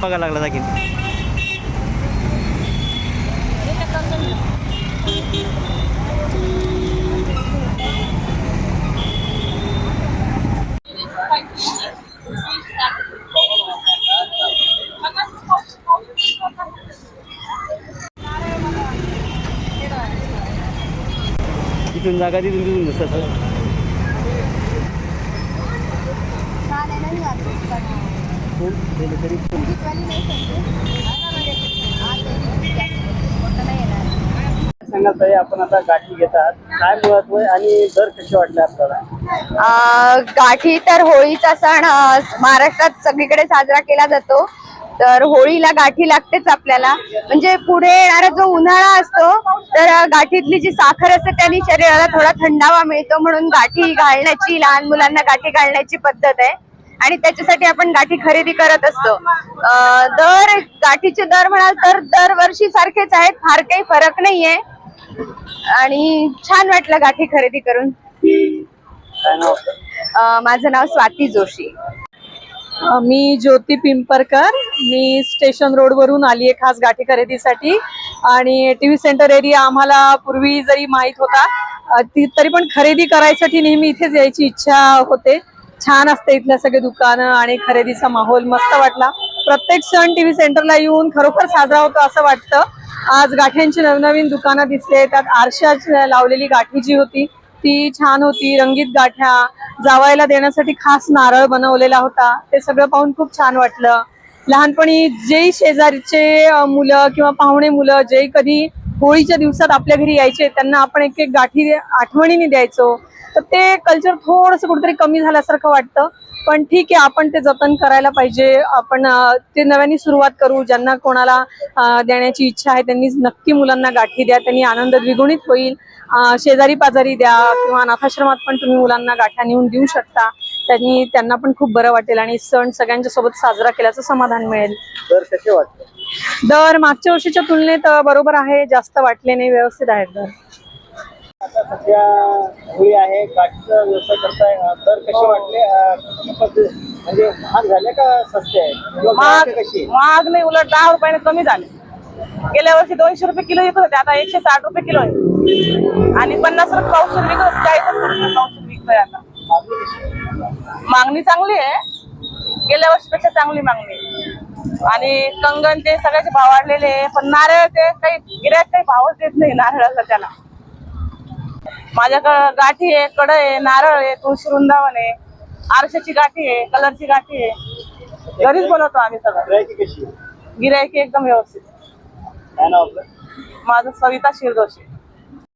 बघा लागला जागी तिथून जागा तिथून दिसत सांगा आपण आता गाठी घेतात, काय महत्व आहे आणि दर कसे वाटले आपल्याला? गाठी तर होळीचा सण महाराष्ट्रात सगळीकडे साजरा केला जातो. तर होळीला गाठी लागतेच आपल्याला. म्हणजे पुढे येणारा जो उन्हाळा असतो तर गाठीतली जी साखर असते त्याने शरीराला थोडा थंडावा मिळतो, म्हणून गाठी घालण्याची, लहान मुलांना गाठी घालण्याची पद्धत आहे आणि त्याच्यासाठी आपण गाठी खरेदी करत असतो. गाठीचे दर म्हणाल तर दरवर्षी सारखेच आहेत, फार काही फरक नाहीये आणि छान वाटलं गाठी खरेदी करून. माझं नाव स्वाती जोशी. मी ज्योती पिंपरकर. मी स्टेशन रोड वरून आली आहे खास गाठी खरेदीसाठी. आणि टीव्ही सेंटर एरिया आम्हाला पूर्वी जरी माहित होता तरी पण खरेदी करायसाठी नेहमी इथेच यायची इच्छा होते. छान असते इथल्या सगळे दुकानं आणि खरेदीचा माहोल मस्त वाटला. प्रत्येक सण टीव्ही सेंटरला येऊन खरोखर साजरा होतो असं वाटतं. आज गाठ्यांची नवनवीन दुकानं दिसले, त्यात आरशा लावलेली गाठी जी होती ती छान होती. रंगीत गाठ्या, जावायला देण्यासाठी खास नारळ बनवलेला होता, ते सगळं पाहून खूप छान वाटलं. लहानपणी जे शेजारचे मुलं किंवा पाहुणे मुलं जे कधी होळीच्या दिवसात आपल्या घरी यायचे त्यांना आपण एक एक गाठी आठवणीने द्यायचो. तर ते कल्चर थोडंसं कुठेतरी कमी झाल्यासारखं वाटतं. पण ठीक आहे, आपण ते जतन करायला पाहिजे. आपण ते नव्याने सुरुवात करू. ज्यांना कोणाला देण्याची इच्छा आहे त्यांनी नक्की मुलांना गाठी द्या, त्यांनी आनंद द्विगुणित होईल. शेजारी पाजारी द्या किंवा अनाथाश्रमात पण तुम्ही मुलांना गाठ्या नेऊन देऊ शकता. त्यांना पण खूप बरं वाटेल आणि सण सगळ्यांच्या सोबत साजरा केल्याचं समाधान मिळेल. दर कसे वाटते? दर मागच्या वर्षीच्या तुलनेत बरोबर आहे, जास्त वाटले नाही, व्यवस्थित आहेत दर. आता सध्या होळी आहे, गाठीचा व्यवसाय करताय, दर कसे वाटले? म्हणजे महाग झाले का सस्ते आहे? कशी महाग नाही, उलट 10 रुपयाने कमी झाले. गेल्या वर्षी 200 रुपये किलो येत होते, आता 160 रुपये किलो आहे. आणि 50 रुपये पावशेर विकत, 40 रुपये पावशेर विकतोय आता. मागणी चांगली आहे, गेल्या वर्षीपेक्षा चांगली मागणी. आणि कंगन ते सगळ्याचे भाव वाढलेले आहे, पण नारळ ते काही गिऱ्हाईक काही भावच देत नाही नारळाला. त्याला माझ्याकडे गाठी आहे, कड आहे, नारळ आहे, तुळशी वृंदावन आहे, आरशाची गाठी आहे, कलरची गाठी आहे. घरीच बनवतो आम्ही सगळं. गिऱ्हाईकी एकदम व्यवस्थित. काय नाव आपलं? माझं सविता शिरदोशी.